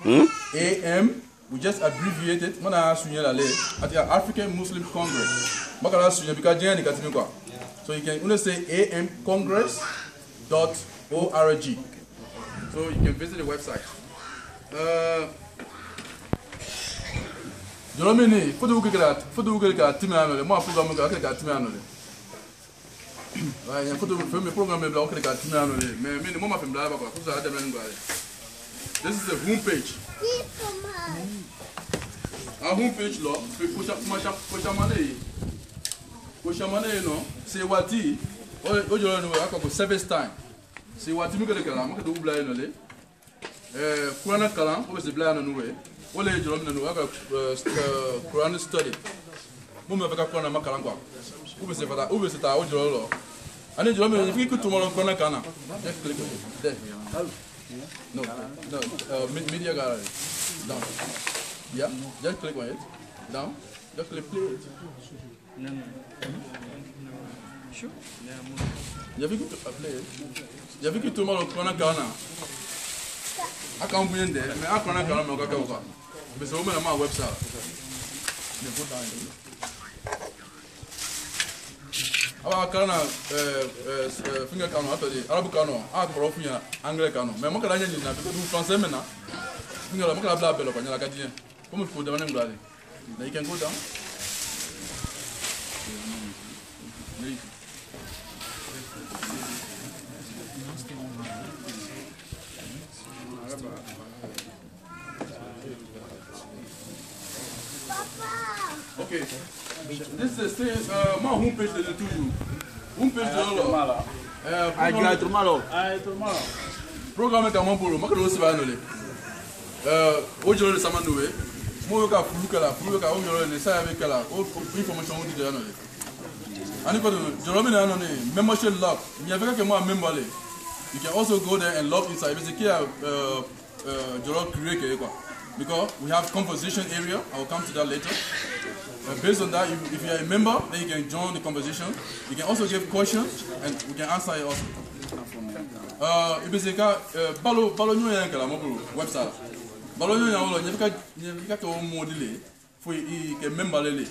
AM, we just abbreviate it. Mana sunye la le at the African Muslim Congress. Makala sunye because jeni katimi kwa. So you can only say amcongress.org. So you can visit the website. Jolomini, for the Wukika Timano, more program Timano. I put the program in Block Timano, many more from Lava, who's the This is the homepage. Our homepage law, we push up money, no, say what tea, or you service time. See what you get a calam, do blind, Kurana Kalam, who is the blind on the way. What is your Quran study? Mumma Bakana Makalangua. Who is it? Who is it? I need to if you could tomorrow Konakana. Just click on it. There. No, media gallery. Down. Yeah, just click on it. Down. Just click play it. Sure. You have to play it. You have to tomorrow Konakana. I can't be in there. I can't go. There's a woman on my website. I can't finger cano after the Arab cano, Arab Angle cano. My mother is not to do Fransemena. You know, Maka Bla Bello, and Lacadian. Come with the name Gladi. They can go down. Okay, this is the my homepage to you. Homepage to program ka mambolo makalo sibanole. Ojolo samanduwe. Mo ka fulukala ojolo ne sa avec la information on dit anole. Ani ko jolomi na anone membership log. Mi aveka ke mo member le. You can also go there and log inside. Basically jolo create ke quoi. Because we have conversation area. I will come to that later. Based on that, if you are a member, then you can join the conversation. You can also give questions, and we can answer it also. If you say, "Balo nyo yang kala mobile website, balo nyo yang olo nyefika to modile for you can member lele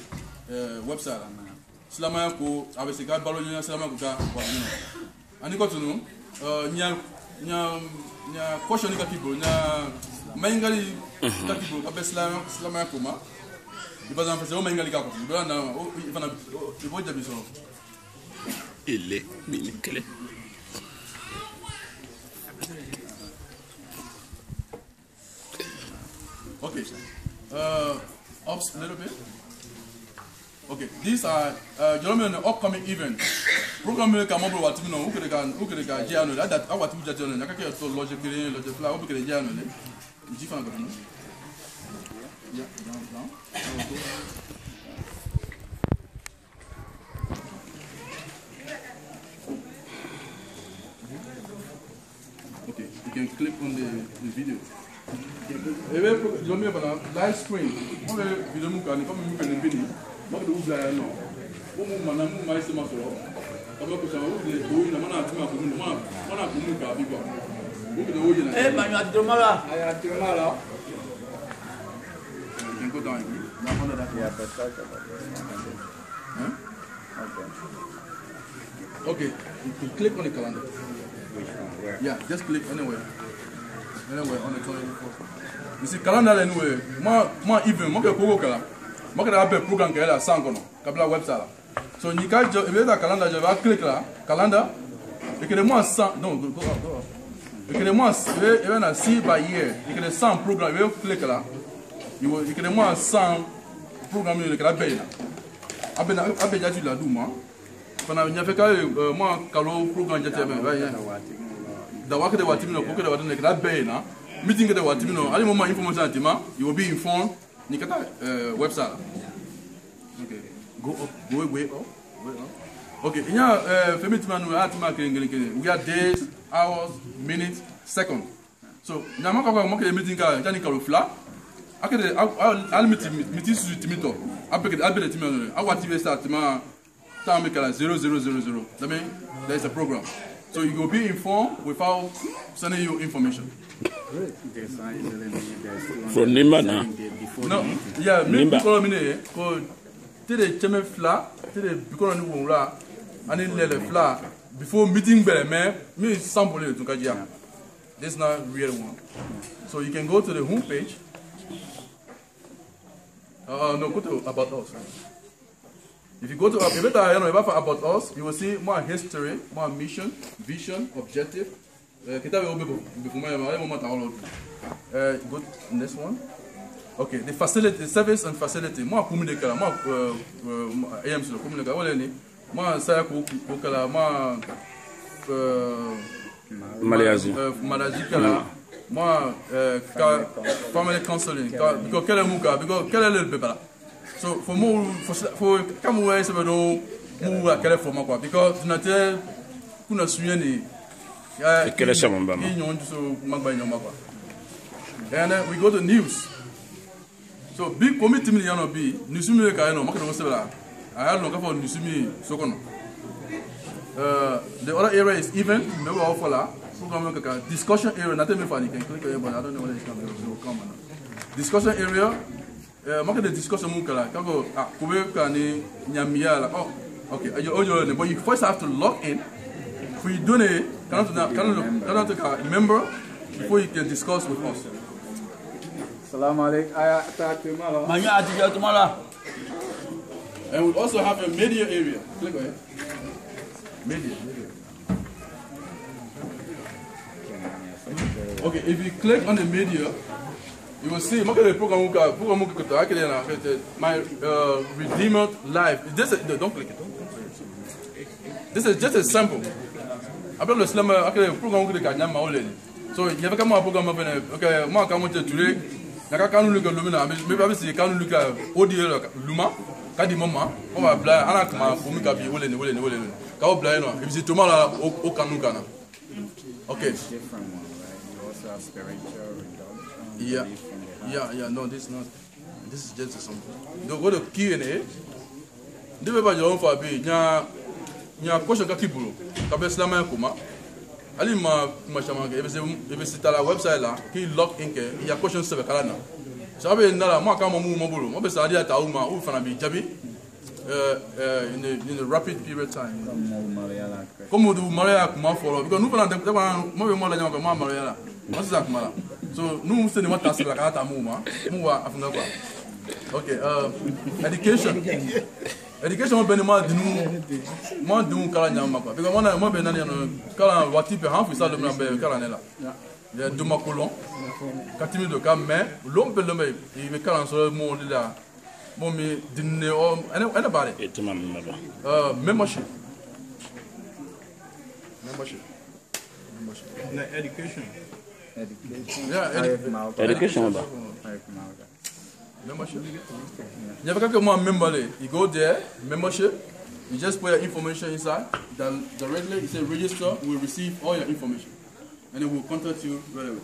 website. Selama ko abesika balo nyo selama ko ka wabino. Ani ko tunu nya question ka people nya maingali ka people ka selama ko ma. Il va en faire un il est okay. Ups a little bit. Okay, these are an upcoming event. Program ka mobile what you know who could jano that our two jano nakake to logically logically who could jano le. Yeah, down. Okay, you can click on the video. Live screen. Video mukani kama mukani bini. Mukani ubla no. Umu mana mu mai sema so. Kama kusema ule boyi na mana atima kumu mana kumuka bigwa. Mukani oje na. Banyo atromala. Atromala. You can go down. Not under that. Yeah, but talk about it. Huh? Okay. You can click on the calendar. Which one? Where? Yeah, just click anywhere. Anywhere on the 24th. You see, calendar anyway. Ma even. Ma koko kala. Ma kala abe program kala sangono. Kabla website. So you can if you have calendar, you have click la calendar. You can more no go. You can more even see by year. You can some program. You click la. You can more some program you can be na. Abe jatu la duma. Pana nyafeka mo kalo program jatu be ba ya. Da waka de watimino ko de wadane ka be na. Meeting de watimino. Ali mo information atima. You will be informed. Ni kata website. Okay. Go up. Go way up. Okay. Inya femitima no atima kengele. We are days, hours, minutes, seconds. So nyama ka mo ke meeting ka jani kalo fla. Akede al miti su timito apeke abele timano our TV start ma time kala 0000 that means there is a program. So you will be informed without sending you information. From Nimba now. No, yeah, me people me ko tede cheme fla, tede because ni wonra, ani lele fla before meeting bele me sample it to kajia. This is not real one. So you can go to the home page. No, go to about us. If you go to about us, you will see more history, more mission, vision, objective. Go to next one. Okay, the facility, the service and facility. More communicate, more AMC communicate. What any? More say kukala, more Malazi. More family counseling. Because kele muka, because kele little people. So for more for come away so no move kele for makwa because tunate kuna sunyeni ya kele shamamba. And then we go to news. So big committee me yano be newsumi ka no makado sebela. I have no ka for newsumi sokono. The other area is event, maybe all follow. Discussion area, nothing me funny can click on it, but I don't know whether it's coming. Discussion area. Market the discussion mukala. Kago kube kani nyamia la. Oh, okay. But you first have to log in. For you do it, cannot take a member before you can discuss with us. Salam alaikum. And we also have a media area. Click on it. Media. Okay, if you click on the media, you will see my Redeemer Live. Don't click it. This is just a sample. Après le slam, le programme que gagne maulé. So il y avait comme un programme okay, moi quand on today, naka kanu le lumina, mais pas si kanu le audio luma, kadi mama, on va bla ana kuma fumi kabi wolé. Ka bla no, if c'est tout mal au kanu kana. Okay. Yeah, no, this is not. This is just a sample. Don't go to Q&A. They will buy your own for a bit. Nya question kakibulo. Kabe slama kuma. Ali ma chama. If it's la website la, ki log in ke. Ya question sebe kala na. So abe ndala ma kama mu mobulu. Mo be sa dia ta uma u fana bi jabi. In the rapid period time. Como do Maria kuma follow because nous pendant mo be mo la nyama ma Maria. What's that mala? So nous c'est ne mata sebe kala ta mu wa afunga kwa. Okay, education. Education ben ma dinu kala nyama kwa because mo be nani no kala wati pe hanfu sa le be kala nela. Ya duma kolon. Katimi do ka mais l'homme il me kala so mo la mo mi dinne o anybody. Membership. Education. Yeah, education. Membership. You have a member. You go there, membership. You just put your information inside. Directly, it says register. We'll receive all your information, and it will contact you right away.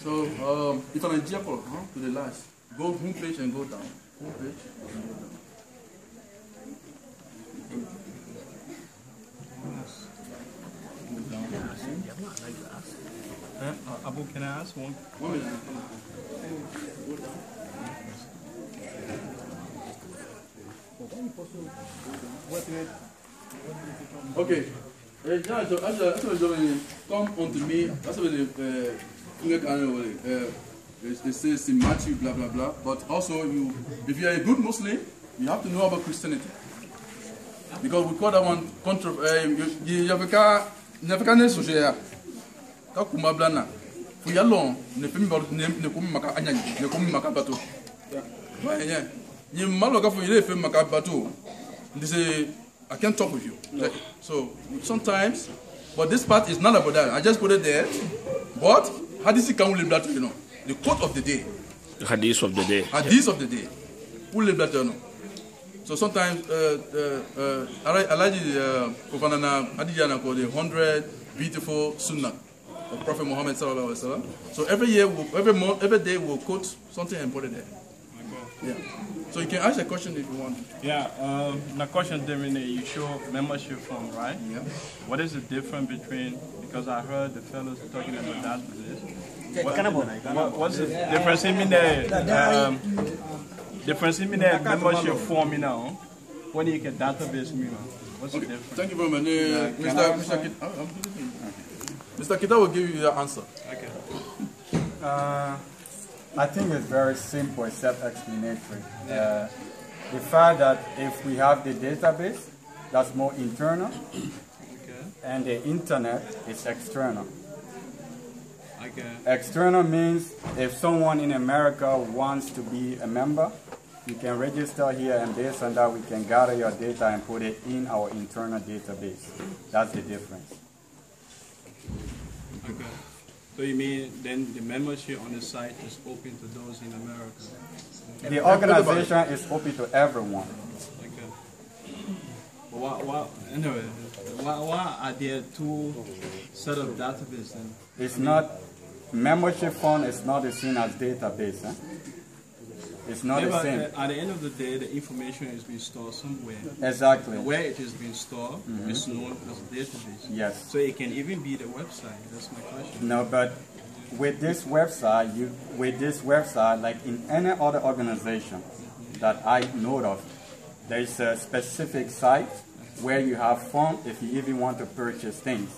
So, if I'm in Japan, to the last, go home page and go down. Home page. Abu, can I ask one? Okay. Come unto me. That's what it says in Matthew, blah blah blah. But also, if you are a good Muslim, you have to know about Christianity, because we call that one you have a social. Kakuma blana. For ya long, ne kumi maka anyanya, ne kumi maka bato. Yeah. You maloka for you fem maka bato. They say I can't talk with you. Like, so sometimes, but this part is not about that. I just put it there. But hadith can live that, you know. The quote of the day. The hadith of the day. Hadith of the day. Who live that, you know. So sometimes I like the hadith called the 100 beautiful sunnah of Prophet Muhammad sallallahu alaihi wasallam. So every year, every month, every day we'll quote something important there. Yeah. So you can ask a question if you want. Yeah, the question, Dominic, you show membership form, right? Yeah. What is the difference between, because I heard the fellows talking about that with this. What's the difference in the membership form, you know, when you get database, you know? What's the difference? Thank you very much. Mr. Kita will give you the answer. Okay. I think it's very simple, it's self-explanatory. The fact that if we have the database, that's more internal, and the internet is external. Okay. External means if someone in America wants to be a member, you can register here, and based on that we can gather your data and put it in our internal database. That's the difference. Okay. So you mean then the membership on the site is open to those in America? The organization is open to everyone. Okay. Anyway, why are there two set of databases then? It's not, membership fund is not the same as database. It's not the same. At the end of the day, the information is being stored somewhere. Exactly. Where it is being stored is known as a database. Yes. So it can even be the website. That's my question. No, but with this website, like in any other organization that I know of, there is a specific site where you have funds if you even want to purchase things.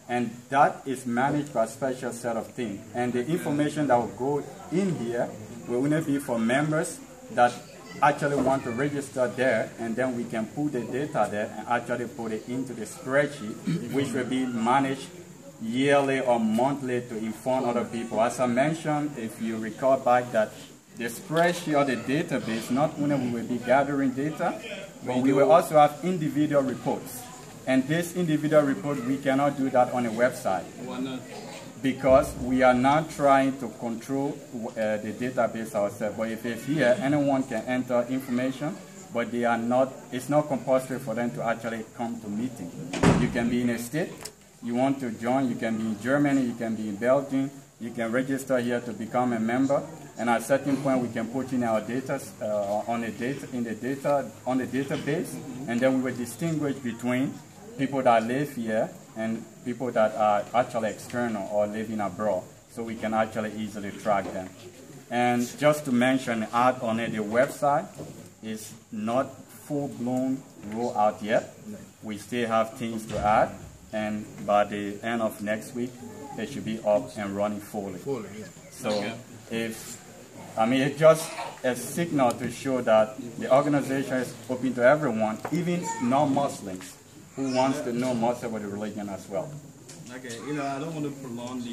And that is managed by a special set of things. And the information that will go in here will only be for members that actually want to register there, and then we can put the data there and actually put it into the spreadsheet, which will be managed yearly or monthly to inform other people. As I mentioned, if you recall back, that the spreadsheet or the database, not only we will be gathering data, but we will also have individual reports. And this individual report, we cannot do that on a website. Why not? Because we are not trying to control the database ourselves. But if it's here, anyone can enter information, but they are not, it's not compulsory for them to actually come to meeting. You can be in a state, you want to join, you can be in Germany, you can be in Belgium, you can register here to become a member, and at a certain point we can put in our data on the database, and then we will distinguish between people that live here and people that are actually external or living abroad, so we can actually easily track them. And just to mention, add on it, the website is not full-blown roll out yet. We still have things to add, and by the end of next week, they should be up and running fully. So it's just a signal to show that the organization is open to everyone, even non-Muslims who wants to know more about the religion as well. Okay, I don't want to prolong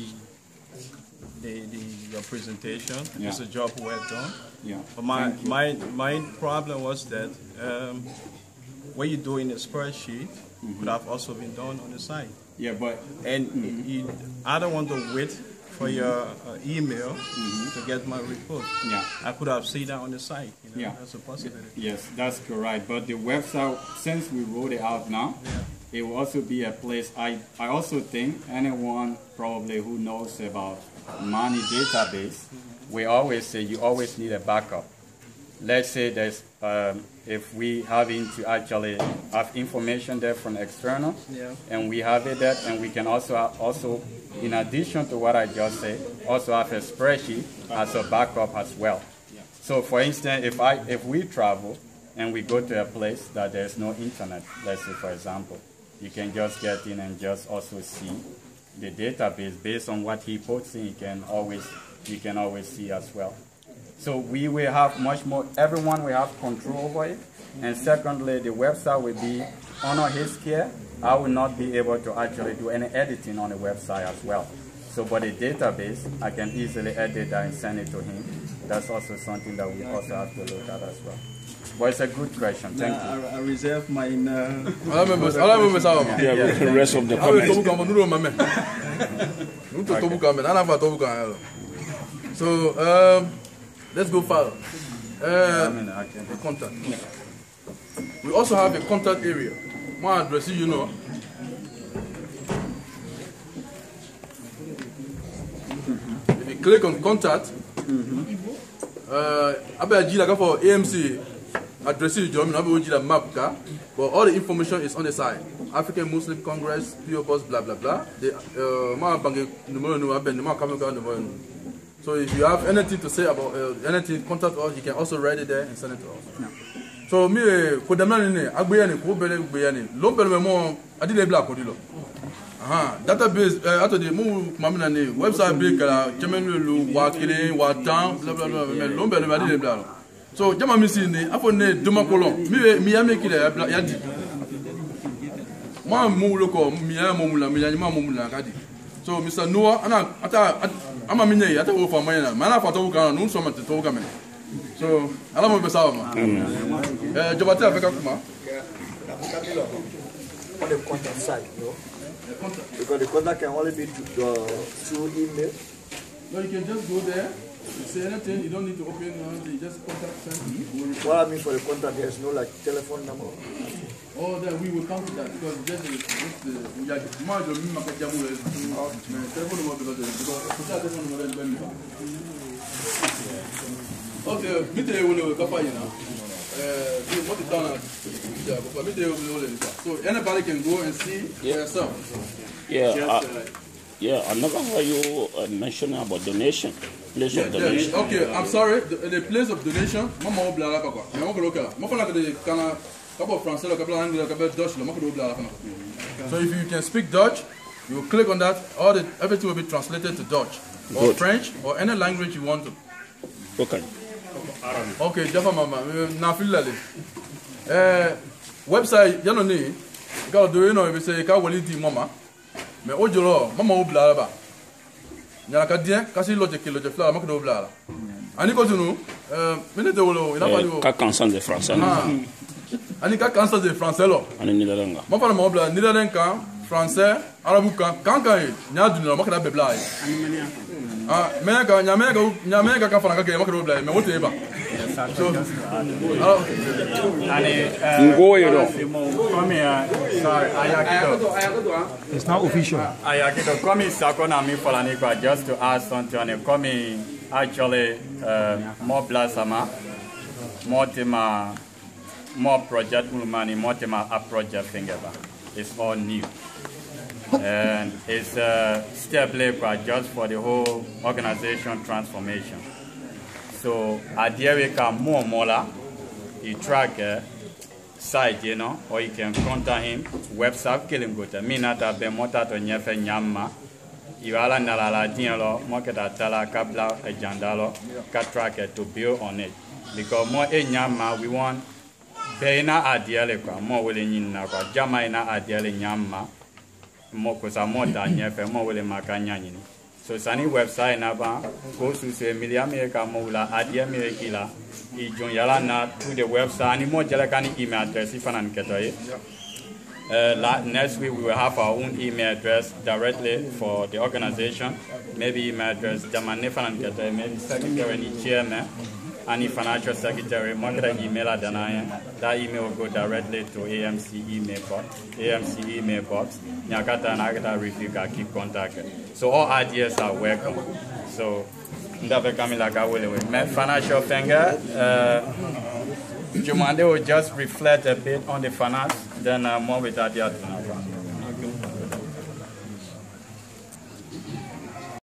your presentation. Yeah. It's a job well done. Yeah. But my problem was that what you do in the spreadsheet would have also been done on the site. Yeah, but I don't want to wait for your email to get my report. Yeah. I could have seen that on the site. Yeah. That's a possibility. Yes, that's correct. But the website, since we rolled it out now, it will also be a place. I also think anyone probably who knows about money database, we always say you always need a backup. Let's say there's if we having to actually have information there from external, and we have it there, and we can also in addition to what I just said, also have a spreadsheet as a backup as well. So for instance, if we travel and we go to a place that there's no internet, let's say for example, you can just get in and just also see the database based on what he puts in. You can always see as well. So we will have much more, everyone will have control over it. And secondly, the website will be under his care. I will not be able to actually do any editing on the website as well. So for the database, I can easily edit that and send it to him. That's also something that we also have to look at as well. But it's a good question. Thank you. I reserve my... The rest of the comments. So, let's go further. Contact. We also have a contact area. My address, you know. If you click on contact, Abe Jila for AMC addressing the Jila map, but all the information is on the side. African Muslim Congress, PO Box, blah blah blah. So if you have anything to say about anything, contact us. You can also write it there and send it to us. Yeah. So me, kodamani agbeyani ko bele gbeyani. Lo bele mo adile bla ko dilo. Database ato de mu mamina ni website be kala chemenu lu wa kile wa tan blah blah blah. Me lo bele adile bla. So jama mi si ni afo ne doma kolon. Mi ya make ya bla ya di. Ma mu lo ko mi ya mo mula mi ya ma mo mula ka di. So Mr. Noah ana ata ama minye ata wo fa mayana mana fa to kan no so ma to ka me. So ala mo be sawa ma. Jobate afeka kuma. On the contact side, no? Because the contact can only be through email. No, you can just go there. You say anything, you don't need to open anything, you just contact them. What I mean for the contact, there's no like telephone number. Oh, that we will come to that because just we are more than me market jamu telephone number because okay, me will cover you now. So anybody can go and see for yourself. Yeah, I never heard you mention about donation. Place of donation. Okay, I'm sorry. The place of donation, Mama Obla Papa. I'm not local. Mama the Kana couple Francais, couple Anglais, couple Dutch. So if you can speak Dutch, you click on that. Everything will be translated to Dutch or French or any language you want to. Okay. Okay, Jaffa Mama. Na feel lale. Website yano ni. Ika do you know we say ika wali di mama. Me ojolo Mama Obla ba. Nyala kadien kasi loje fla makdo Obla la. Ani ko tunu minute wolo ina pa ni ka kansan de français. Ani ka kansan de français lo. Ani ni dalanga. Ma fa na Obla ni dalenka français arabu kan nya dunu makda bebla ai. Nyamega ka fana ka ke makdo Obla me wote eba. So it's not official. Ayakito come sakona mi falani just to add something on it. Come actually more plasma, more project money, more a project fingeba. It's all new. And it's a step just for the whole organization transformation. So we can more mola, you track site, you know, or you can contact him, website killing good. Minata be mota to nyefe nyama. Iwala nalala dialo, moketa tala kabla ejandalo, ka track to build on it. Because more nyama we want beina adiale kwa more willing na kwa jama ina adiale nyama. More kosa mota nyefe more willing makanyani. So sani website na ba go to say America moula adia America ijon yala na to the website ni mo jala kani email address if an ketoy. Next week we will have our own email address directly for the organization. Maybe email address jamane fanan ketoy maybe secretary ni chairman and financial secretary market email adana. That email will go directly to AMC email box. Nyakata and Agata review can keep contact. So all ideas are welcome. So ndabe kamila ka wele financial finger Jumande will just reflect a bit on the finance, then more with that.